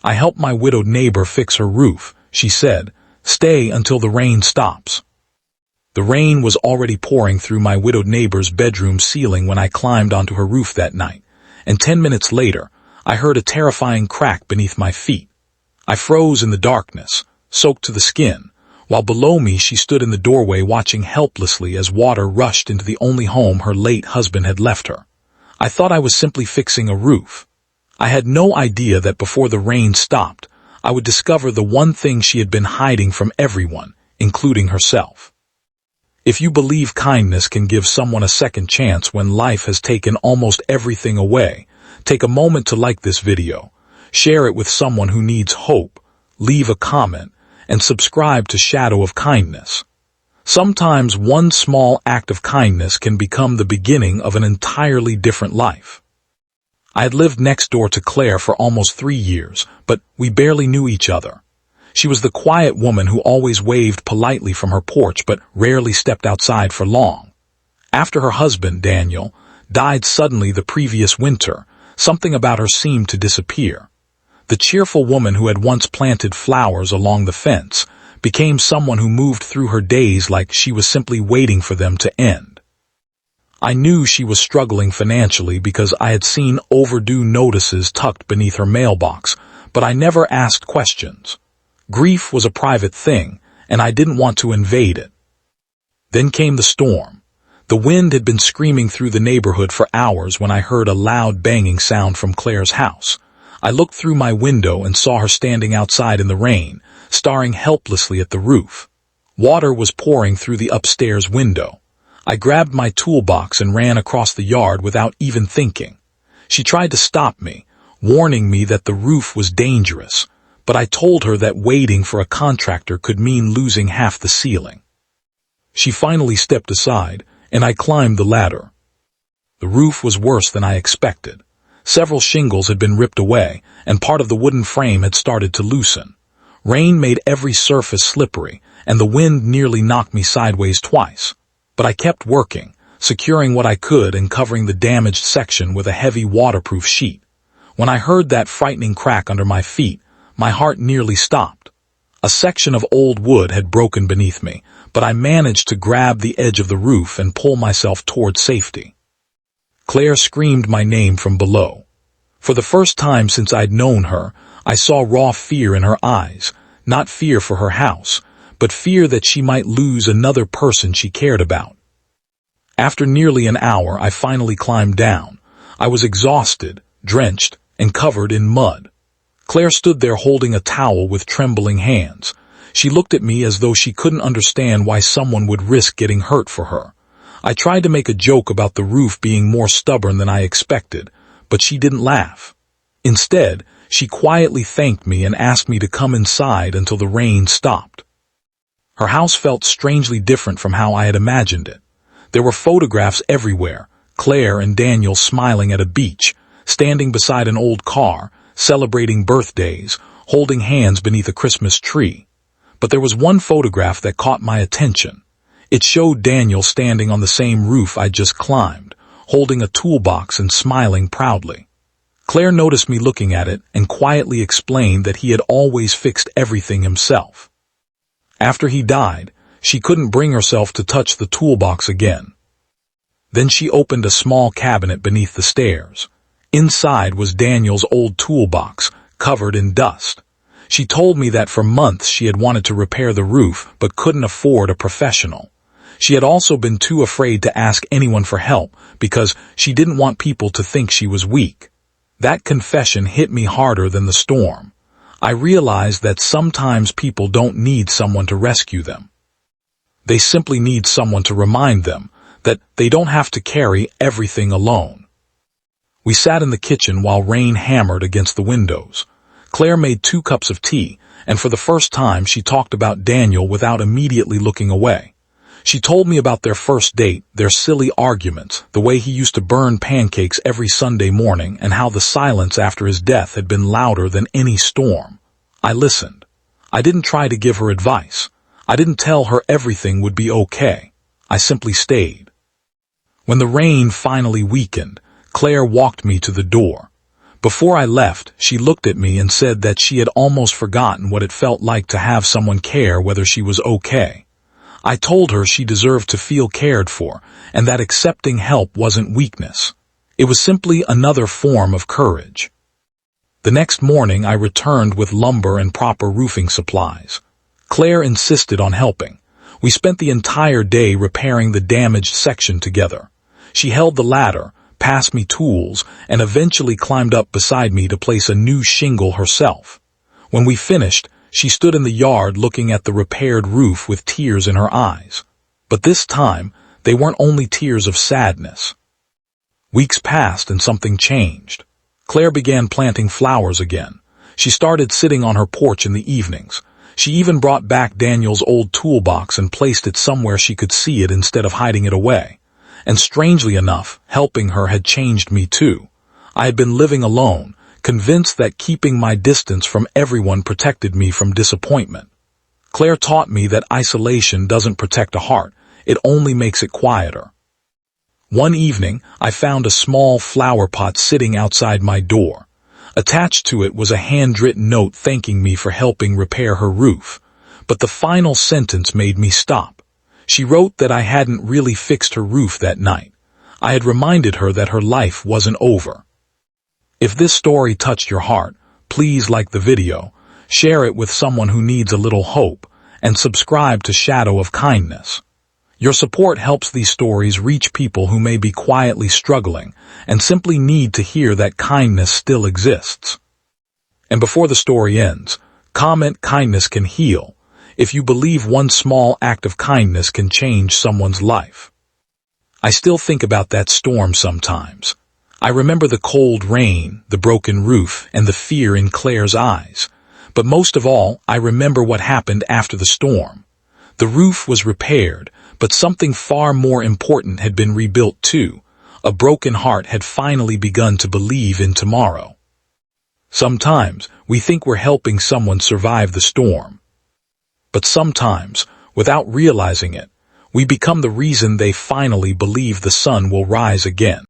"I helped my widowed neighbor fix her roof," she said. "Stay until the rain stops." The rain was already pouring through my widowed neighbor's bedroom ceiling when I climbed onto her roof that night, and 10 minutes later, I heard a terrifying crack beneath my feet. I froze in the darkness, soaked to the skin, while below me she stood in the doorway watching helplessly as water rushed into the only home her late husband had left her. I thought I was simply fixing a roof. I had no idea that before the rain stopped, I would discover the one thing she had been hiding from everyone, including herself. If you believe kindness can give someone a second chance when life has taken almost everything away, take a moment to like this video, share it with someone who needs hope, leave a comment, and subscribe to Shadow of Kindness. Sometimes one small act of kindness can become the beginning of an entirely different life. I had lived next door to Claire for almost 3 years, but we barely knew each other. She was the quiet woman who always waved politely from her porch but rarely stepped outside for long. After her husband, Daniel, died suddenly the previous winter, something about her seemed to disappear. The cheerful woman who had once planted flowers along the fence became someone who moved through her days like she was simply waiting for them to end. I knew she was struggling financially because I had seen overdue notices tucked beneath her mailbox, but I never asked questions. Grief was a private thing, and I didn't want to invade it. Then came the storm. The wind had been screaming through the neighborhood for hours when I heard a loud banging sound from Claire's house. I looked through my window and saw her standing outside in the rain, staring helplessly at the roof. Water was pouring through the upstairs window. I grabbed my toolbox and ran across the yard without even thinking. She tried to stop me, warning me that the roof was dangerous, but I told her that waiting for a contractor could mean losing half the ceiling. She finally stepped aside, and I climbed the ladder. The roof was worse than I expected. Several shingles had been ripped away, and part of the wooden frame had started to loosen. Rain made every surface slippery, and the wind nearly knocked me sideways twice. But I kept working, securing what I could and covering the damaged section with a heavy waterproof sheet. When I heard that frightening crack under my feet, my heart nearly stopped. A section of old wood had broken beneath me, but I managed to grab the edge of the roof and pull myself toward safety. Claire screamed my name from below. For the first time since I'd known her, I saw raw fear in her eyes, not fear for her house, but fear that she might lose another person she cared about. After nearly an hour, I finally climbed down. I was exhausted, drenched, and covered in mud. Claire stood there holding a towel with trembling hands. She looked at me as though she couldn't understand why someone would risk getting hurt for her. I tried to make a joke about the roof being more stubborn than I expected, but she didn't laugh. Instead, she quietly thanked me and asked me to come inside until the rain stopped. Her house felt strangely different from how I had imagined it. There were photographs everywhere, Claire and Daniel smiling at a beach, standing beside an old car, celebrating birthdays, holding hands beneath a Christmas tree. But there was one photograph that caught my attention. It showed Daniel standing on the same roof I'd just climbed, holding a toolbox and smiling proudly. Claire noticed me looking at it and quietly explained that he had always fixed everything himself. After he died, she couldn't bring herself to touch the toolbox again. Then she opened a small cabinet beneath the stairs. Inside was Daniel's old toolbox, covered in dust. She told me that for months she had wanted to repair the roof but couldn't afford a professional. She had also been too afraid to ask anyone for help because she didn't want people to think she was weak. That confession hit me harder than the storm. I realized that sometimes people don't need someone to rescue them. They simply need someone to remind them that they don't have to carry everything alone. We sat in the kitchen while rain hammered against the windows. Claire made 2 cups of tea, and for the first time she talked about Daniel without immediately looking away. She told me about their first date, their silly arguments, the way he used to burn pancakes every Sunday morning, and how the silence after his death had been louder than any storm. I listened. I didn't try to give her advice. I didn't tell her everything would be okay. I simply stayed. When the rain finally weakened, Claire walked me to the door. Before I left, she looked at me and said that she had almost forgotten what it felt like to have someone care whether she was okay. I told her she deserved to feel cared for, and that accepting help wasn't weakness. It was simply another form of courage. The next morning I returned with lumber and proper roofing supplies. Claire insisted on helping. We spent the entire day repairing the damaged section together. She held the ladder, passed me tools, and eventually climbed up beside me to place a new shingle herself. When we finished, she stood in the yard looking at the repaired roof with tears in her eyes. But this time, they weren't only tears of sadness. Weeks passed and something changed. Claire began planting flowers again. She started sitting on her porch in the evenings. She even brought back Daniel's old toolbox and placed it somewhere she could see it instead of hiding it away. And strangely enough, helping her had changed me too. I had been living alone, convinced that keeping my distance from everyone protected me from disappointment. Claire taught me that isolation doesn't protect a heart, it only makes it quieter. One evening, I found a small flower pot sitting outside my door. Attached to it was a handwritten note thanking me for helping repair her roof. But the final sentence made me stop. She wrote that I hadn't really fixed her roof that night. I had reminded her that her life wasn't over. If this story touched your heart, please like the video, share it with someone who needs a little hope, and subscribe to Shadow of Kindness. Your support helps these stories reach people who may be quietly struggling and simply need to hear that kindness still exists. And before the story ends, comment "Kindness can heal" if you believe one small act of kindness can change someone's life. I still think about that storm sometimes. I remember the cold rain, the broken roof, and the fear in Claire's eyes. But most of all, I remember what happened after the storm. The roof was repaired, but something far more important had been rebuilt too. A broken heart had finally begun to believe in tomorrow. Sometimes, we think we're helping someone survive the storm. But sometimes, without realizing it, we become the reason they finally believe the sun will rise again.